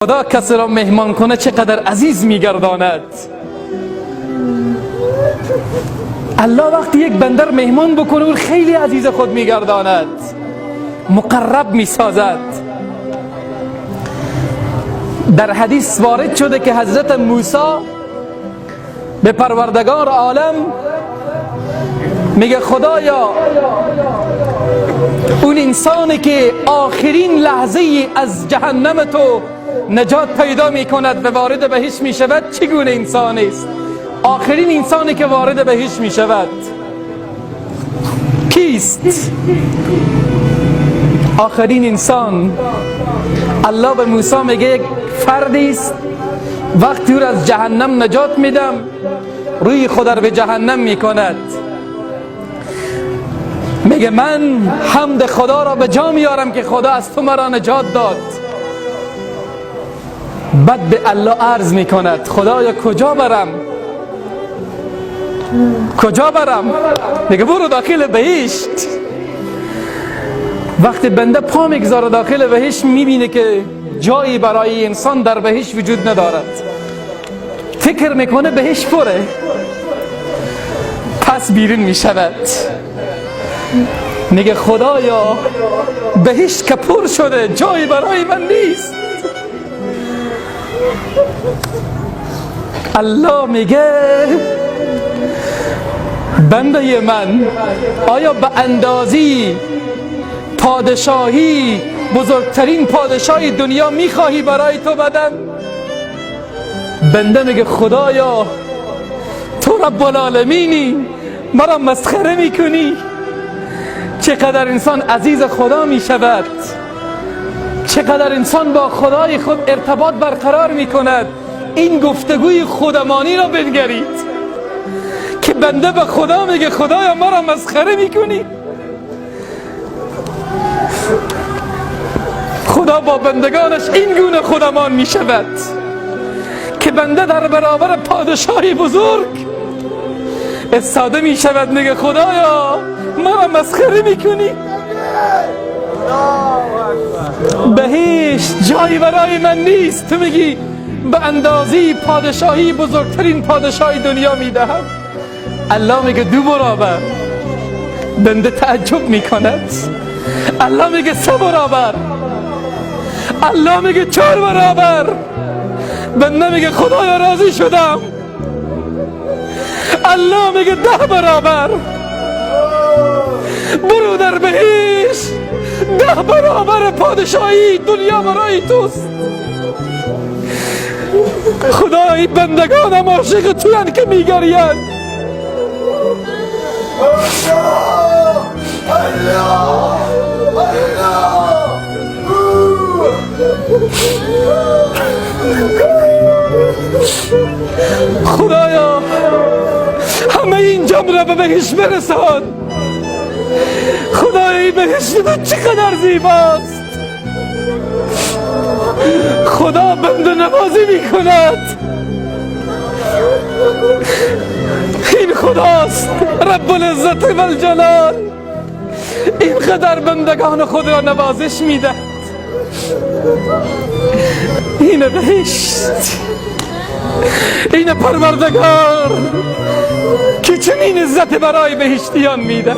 خدا کسی را مهمان کنه چقدر عزیز میگرداند. الله وقتی یک بنده را مهمان بکنه او خیلی عزیز خود میگرداند، مقرب میسازد. در حدیث وارد شده که حضرت موسی به پروردگار عالم میگه خدایا اون انسانی که آخرین لحظه از جهنم تو نجات پیدا میکند و وارد بهشت میشود چگونه انسانی است؟ آخرین انسانی که وارد بهشت میشود کیست؟ آخرین انسان الله به موسی میگه یک فردی است وقتی او از جهنم نجات میدم روی خود را به جهنم میکند، میگه من حمد خدا را به جا میارم که خدا از تو مرا نجات داد. بعد به الله عرض میکند خدایا کجا برم؟ کجا برم؟ میگه برو داخل بهشت. وقتی بنده پا میگذاره داخل بهشت میبینه که جایی برای انسان در بهشت وجود ندارد، فکر میکنه بهشت پره، پس بیرون میشود میگه خدایا بهشت که پر شده جایی برای من نیست. الله میگه بنده من آیا به اندازی پادشاهی بزرگترین پادشاهی دنیا میخواهی برای تو بدم؟ بنده میگه خدایا تو رب العالمینی، مرا مسخره میکنی. چقدر انسان عزیز خدا میشود، چقدر انسان با خدای خود ارتباط برقرار میکند. این گفتگوی خودمانی را بنگرید که بنده به خدا میگه خدایا مرا مسخره میکنی. خدا با بندگانش این گونه خودمان میشود که بنده در برابر پادشاهی بزرگ استاده میشود، میگه خدایا مرا مسخره میکنی. بهشت جایی برای من نیست، تو میگی به اندازی پادشاهی بزرگترین پادشاهی دنیا میدهم. الله میگه 2 برابر. بنده تعجب میکند. الله میگه 3 برابر. الله میگه 4 برابر. بنده میگه خدایا راضی شدم. الله میگه 10 برابر. برو در بهشت، 10 برابر پادشاهی دنیا برای توست. خدای بندگانم عاشق تویند که میگرید. خدایا همه این جمع را به بهشت برسان. خدای بهشت تو چقدر زیباست. خدا بنده نوازی میکند. این خداست رب العزت و الجلال، اینقدر بندگان خود را نوازش میدهد. این بهشت، این پروردگار که چنین عزت برای بهشتیان میده.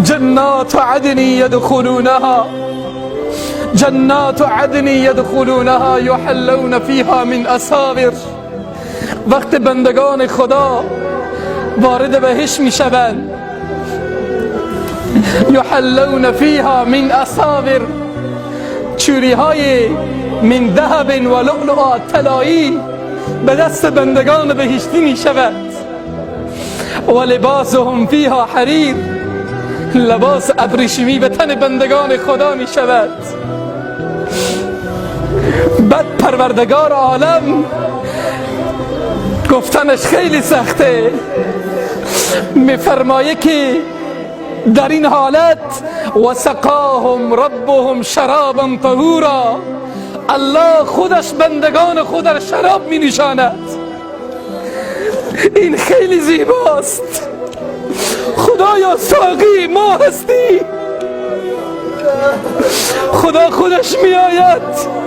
جنات عدن يدخلونها، جنات عدن يدخلونها يحلون فيها من اساور. وقت بندگان خدا وارد بهشت میشوند، یحلون فیها من اساور، چوری های من ذهب و لؤلؤ طلایی به دست بندگان بهشتی می شود. و لباسهم فیها حریر، لباس ابریشمی به تن بندگان خدا می شود. پروردگار عالم گفتنش خیلی سخته. میفرمایه که در این حالت و سقاهم ربهم شرابا طهورا، الله خودش بندگان خود را شراب می نشاند. این خیلی زیباست. خدایا ساقی ما هستی. خدا خودش می آید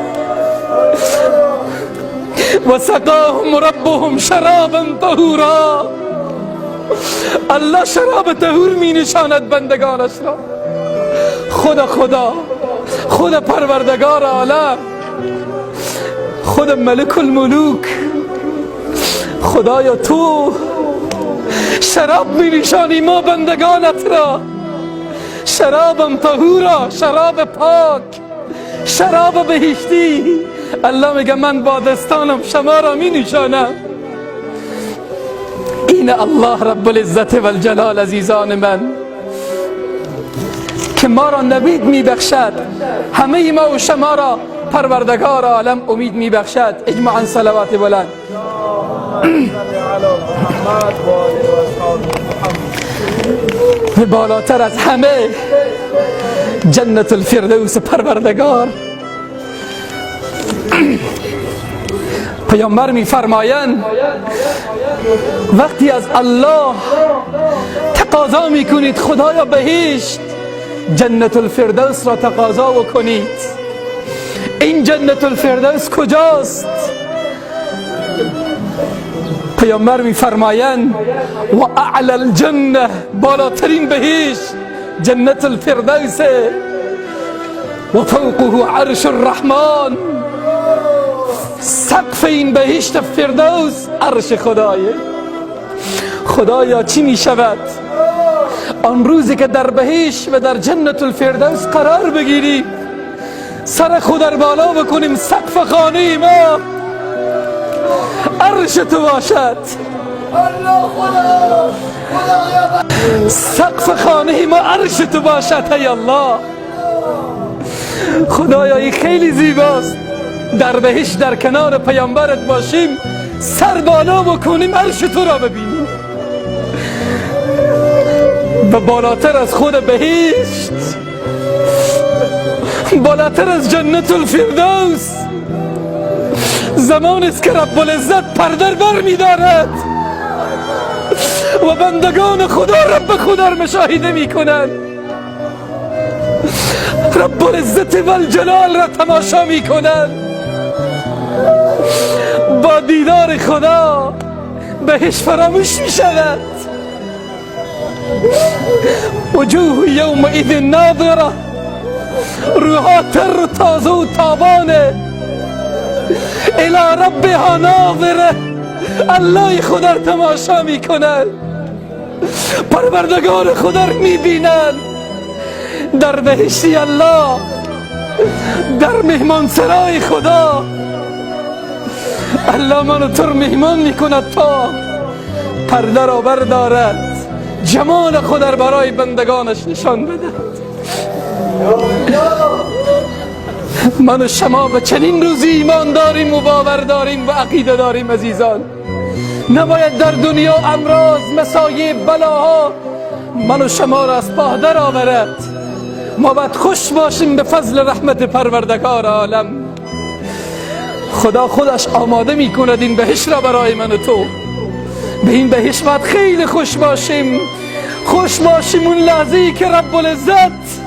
و سقاهم ربهم شرابا طهورا، الله شراب طهور می نشاند بندگانش را. خدا پروردگار عالم، خدا ملک الملوک، خدایا تو شراب می نشانی ما بندگانت را، شرابم طهورا، شراب پاک، شراب بهشتی. الله میگه من با دستانم شما را می نشانم. این الله رب العزت و الجلال عزیزان من که ما را نوید می بخشد، همه ما و شما را پروردگار عالم امید می بخشد. اجمعا صلوات بلند. بالاتر از همه جنت الفردوس پروردگار. پیامبر می فرمایند وقتی از الله تقاضا می کنید خدایا بهشت، جنت الفردوس را تقاضا کنید. این جنت الفردوس کجاست؟ پیامبر می فرمایند و اعلی الجنه، بالاترین بهشت جنت الفردوس، و فوقه عرش الرحمن، سقف این بهشت فردوس عرش خدایه. خدایا چی می شود آن روزی که در بهشت و در جنت الفردوس قرار بگیریم، سر خود را بالا بکنیم، سقف خانه ما عرش تو باشد. سقف خانه ما عرش تو باشد. ای الله، خدایا این خیلی زیباست. در بهشت در کنار پیامبرت باشیم، سر بالا بکنیم، عرش تو را ببینیم. و بالاتر از خود بهشت، بالاتر از جنت الفردوس، زمان است که رب العزت پرده بر می دارد و بندگان خدا رب خدا را مشاهده می کنند. رب العزت و الجلال را تماشا می کنند. با دیدار خدا بهش فراموش می شود. وجوه یومئذ ناظره، روحا تر و تازه و تابانه، الی ربها ناظره، الله خدا را تماشا می کنند، پروردگار خدا را می بینند. در بهشتی الله، در مهمان سرای خدا الله منو تو رو مهمان می کند تا پرده را بردارد، جمال خود را برای بندگانش نشان بدهد. من و شما به چنین روزی ایمان داریم و باور داریم و عقیده داریم عزیزان. نباید در دنیا امراض، مصایب، بلاها من و شما را از پا در آورد. ما باید خوش باشیم به فضل رحمت پروردگار عالم. خدا خودش آماده می کند این بهشت را برای من و تو. به این بهشت باید خیلی خوش باشیم. خوش باشیم اون لحظه‌ای که رب العزت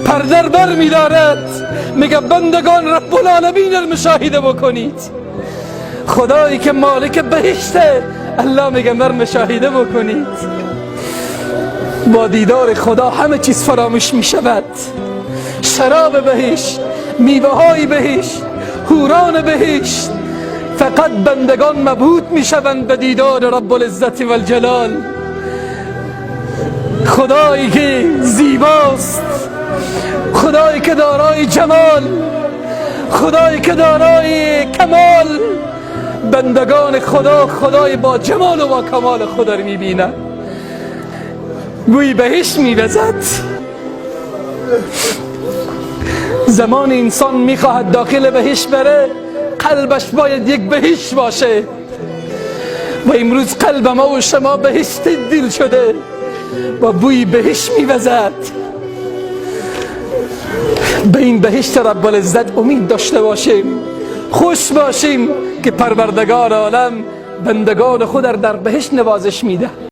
پرده بر می دارد، میگه بندگان رب العالمین را مشاهده بکنید. خدایی که مالک بهشته، الله میگه مر مشاهده بکنید. با دیدار خدا همه چیز فراموش می شود. شراب بهشت، میوه های بهشت، حوران بهشت، فقط بندگان مبهوت می شوند به دیدار رب العزت و الجلال. خدایی که زیباست، خدایی که دارای جمال، خدایی که دارای کمال، بندگان خدا خدای با جمال و با کمال خدا رو می بینند. گویی بهشت می وزد. زمان انسان می خواهد داخل بهشت بره، قلبش باید یک بهشت باشه و امروز قلب ما و شما بهشت دل شده و بوی بهشت میوزد. به این بهشت رب العزت امید داشته باشیم، خوش باشیم که پروردگار عالم بندگان خود در بهشت نوازش میده.